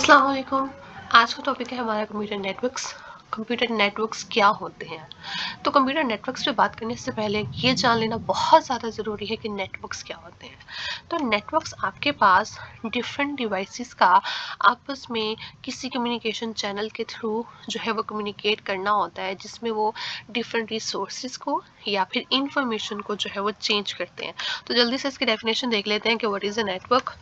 अस्सलाम वालेकुम। आज का टॉपिक है हमारा कंप्यूटर नेटवर्क्स। कंप्यूटर नेटवर्क्स क्या होते हैं? तो कंप्यूटर नेटवर्क्स पे बात करने से पहले ये जान लेना बहुत ज़्यादा ज़रूरी है कि नेटवर्क्स क्या होते हैं। तो नेटवर्क्स आपके पास डिफरेंट डिवाइसेस का आपस में किसी कम्युनिकेशन चैनल के थ्रू जो है वो कम्युनिकेट करना होता है, जिसमें वो डिफरेंट रिसोर्सेज को या फिर इंफॉर्मेशन को जो है वो चेंज करते हैं। तो जल्दी से इसकी डेफिनेशन देख लेते हैं कि what is a network.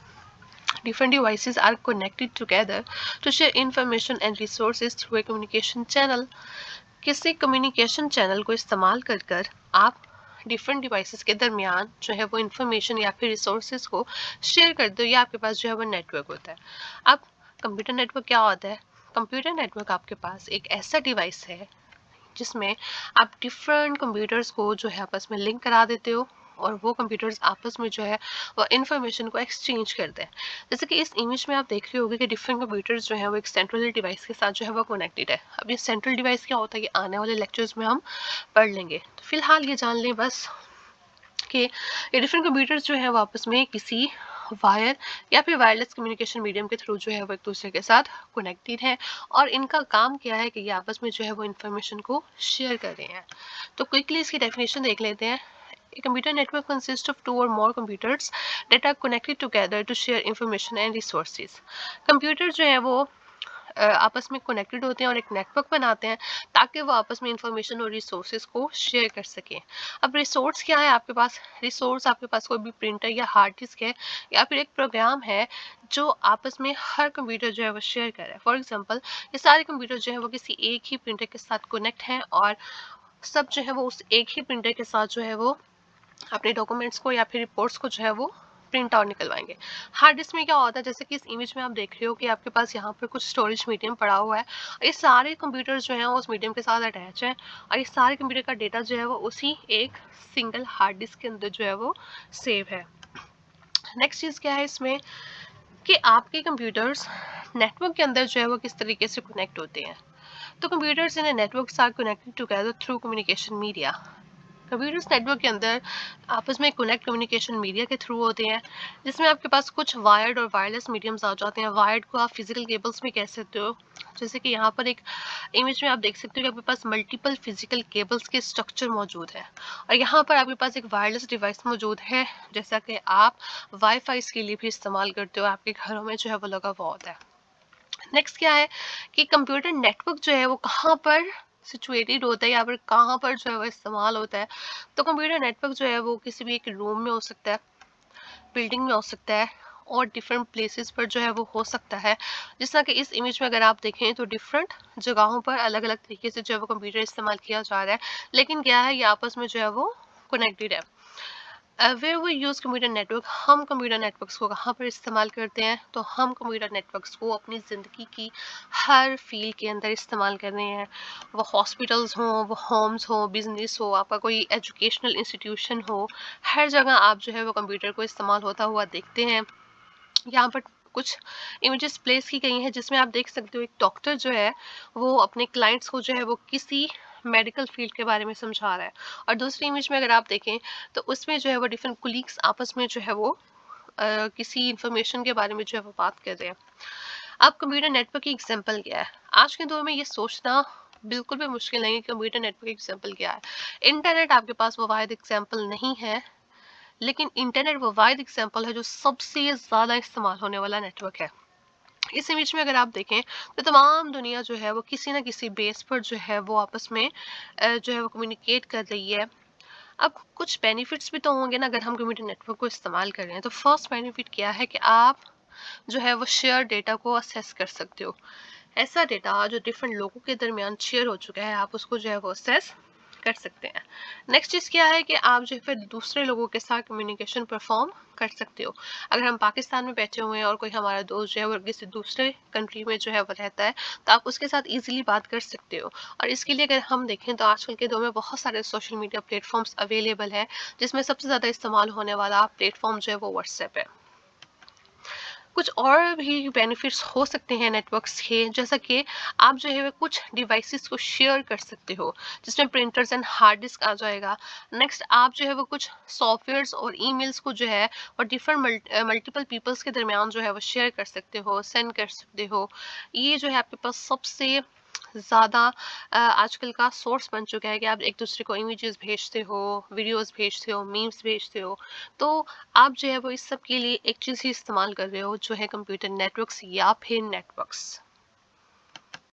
Different devices are connected together to share information and resources through a communication channel. किसी कम्युनिकेशन चैनल को इस्तेमाल कर कर आप डिफरेंट डिवाइसेस के दरमियान जो है वो इंफॉर्मेशन या फिर रिसोर्सेज को शेयर कर दो, या आपके पास जो है वो नेटवर्क होता है। अब कंप्यूटर नेटवर्क क्या होता है? कंप्यूटर नेटवर्क आपके पास एक ऐसा डिवाइस है जिसमें आप डिफरेंट कंप्यूटर्स को जो है आपस में लिंक करा देते हो, और वो कंप्यूटर्स आपस में जो है वो इंफॉर्मेशन को एक्सचेंज करते हैं। जैसे कि इस इमेज में आप देख रहे होगे कि डिफरेंट कंप्यूटर्स जो है वो एक सेंट्रल डिवाइस के साथ जो है वो कनेक्टेड है। अब ये सेंट्रल डिवाइस क्या होता है, ये आने वाले लेक्चर्स में हम पढ़ लेंगे। तो फिलहाल ये जान लें बस कि ये डिफरेंट कंप्यूटर्स जो है वो आपस में किसी वायर या फिर वायरलेस कम्युनिकेशन मीडियम के थ्रू जो है वो एक दूसरे के साथ कनेक्टेड है, और इनका काम क्या है कि ये आपस में जो है वो इंफॉर्मेशन को शेयर कर रहे हैं। तो क्विकली इसकी डेफिनेशन देख लेते हैं। A computer network consists of two or more computers that are connected together to share information and resources. Computer जो है वो आपस में कनेक्टेड होते हैं और एक नेटवर्क बनाते हैं, ताकि वो आपस में इंफॉर्मेशन और रिसोर्सेज को शेयर कर सकें। अब रिसोर्स क्या है आपके पास? रिसोर्स आपके पास कोई भी प्रिंटर या हार्ड डिस्क है, या फिर एक प्रोग्राम है जो आपस में हर कंप्यूटर जो है वो शेयर कर रहा है। फॉर एग्जांपल, ये सारे कंप्यूटर जो है वो किसी एक ही प्रिंटर के साथ कनेक्ट हैं, और सब जो है वो उस एक ही प्रिंटर के साथ जो है वो अपने डॉक्यूमेंट्स को या फिर रिपोर्ट्स को जो है वो प्रिंट आउट निकलवाएंगे। हार्ड डिस्क में क्या होता है, जैसे कि इस इमेज में आप देख रहे हो कि आपके पास यहाँ पर कुछ स्टोरेज मीडियम पड़ा हुआ है। ये सारे कंप्यूटर जो हैं वो उस मीडियम के साथ अटैच है, और ये सारे कंप्यूटर का डेटा जो है वो उसी एक सिंगल हार्ड डिस्क के अंदर जो है वो सेव है। नेक्स्ट चीज़ क्या है इसमें, कि आपके कंप्यूटर्स नेटवर्क के अंदर जो है वो किस तरीके से कनेक्ट होते हैं। तो computers in network are connected together through communication media. Computers network के अंदर आपस में कनेक्ट कम्युनिकेशन मीडिया के थ्रू होते हैं, जिसमें आपके पास कुछ वायर्ड और वायरलेस मीडियम्स आ जाते हैं। वायर्ड को आप फिजिकल केबल्स भी कह सकते हो। जैसे कि यहाँ पर एक इमेज में आप देख सकते हो कि आपके पास मल्टीपल फिजिकल केबल्स के स्ट्रक्चर मौजूद है, और यहाँ पर आपके पास एक वायरलेस डिवाइस मौजूद है, जैसा कि आप वाईफाई के लिए भी इस्तेमाल करते हो, आपके घरों में जो है वो लगा हुआ होता है। नेक्स्ट क्या है कि कंप्यूटर नेटवर्क जो है वो कहाँ पर सिचुएटेड होता है, या फिर कहाँ पर जो है वो इस्तेमाल होता है। तो कंप्यूटर नेटवर्क जो है वो किसी भी एक रूम में हो सकता है, बिल्डिंग में हो सकता है, और डिफरेंट प्लेसेस पर जो है वो हो सकता है। जिस तरह कि इस इमेज में अगर आप देखें तो डिफरेंट जगहों पर अलग अलग तरीके से जो है वो कंप्यूटर इस्तेमाल किया जा रहा है, लेकिन क्या है, ये आपस में जो है वो कनेक्टेड है। Where we use computer network, हम कंप्यूटर नेटवर्क्स को कहाँ पर इस्तेमाल करते हैं? तो हम कंप्यूटर नेटवर्क्स को अपनी ज़िंदगी की हर फील्ड के अंदर इस्तेमाल कर रहे हैं। वो हॉस्पिटल्स हों, वो होम्स हों, बिजनेस हो, आपका कोई एजुकेशनल इंस्टीट्यूशन हो, हर जगह आप जो है वो कंप्यूटर को इस्तेमाल होता हुआ देखते हैं। यहाँ पर कुछ इमेजेस प्लेस की गई हैं, जिसमें आप देख सकते हो एक डॉक्टर जो है वो अपने क्लाइंट्स को जो है वो किसी मेडिकल फील्ड के बारे में समझा रहा है, और दूसरी इमेज में अगर आप देखें तो उसमें जो है वो डिफरेंट कुलीग्स आपस में जो है वो किसी इंफॉर्मेशन के बारे में जो है वो बात कर रहे हैं। अब कंप्यूटर नेटवर्क की एग्जांपल क्या है? आज के दौर में ये सोचना बिल्कुल भी मुश्किल नहीं है कि कंप्यूटर नेटवर्क एग्जांपल क्या है। इंटरनेट आपके पास वो वाहिद एग्जांपल नहीं है, लेकिन इंटरनेट वो वाहिद एग्जांपल है जो सबसे ज़्यादा इस्तेमाल होने वाला नेटवर्क है। इस इमेज में अगर आप देखें तो तमाम दुनिया जो है वो किसी ना किसी बेस पर जो है वो आपस में जो है वो कम्युनिकेट कर रही है। अब कुछ बेनिफिट्स भी तो होंगे ना अगर हम कंप्यूटर नेटवर्क को इस्तेमाल कर रहे हैं। तो फर्स्ट बेनिफिट क्या है कि आप जो है वो शेयर डेटा को असेस कर सकते हो। ऐसा डेटा जो डिफरेंट लोगों के दरमियान शेयर हो चुका है, आप उसको जो है वो असेस कर सकते हैं। नेक्स्ट चीज़ क्या है कि आप जो है फिर दूसरे लोगों के साथ कम्युनिकेशन परफॉर्म कर सकते हो। अगर हम पाकिस्तान में बैठे हुए हैं और कोई हमारा दोस्त जो है वो किसी दूसरे कंट्री में जो है वो रहता है, तो आप उसके साथ इजीली बात कर सकते हो। और इसके लिए अगर हम देखें तो आजकल के दौर में बहुत सारे सोशल मीडिया प्लेटफॉर्म्स अवेलेबल है, जिसमें सबसे ज़्यादा इस्तेमाल होने वाला प्लेटफॉर्म जो है वो व्हाट्सएप है। कुछ और भी बेनिफिट्स हो सकते हैं नेटवर्क्स के, जैसा कि आप जो है वो कुछ डिवाइसेस को शेयर कर सकते हो, जिसमें प्रिंटर्स एंड हार्ड डिस्क आ जाएगा। नेक्स्ट आप जो है वो कुछ सॉफ्टवेयर्स और ईमेल्स को जो है और डिफरेंट मल्टीपल पीपल्स के दरमियान जो है वो शेयर कर सकते हो, सेंड कर सकते हो। ये जो है आपके पास सबसे ज़्यादा आजकल का सोर्स बन चुका है कि आप एक दूसरे को इमेजेस भेजते हो, वीडियोस भेजते हो, मीम्स भेजते हो। तो आप जो है वो इस सब के लिए एक चीज़ ही इस्तेमाल कर रहे हो, जो है कंप्यूटर नेटवर्क्स या फिर नेटवर्क्स।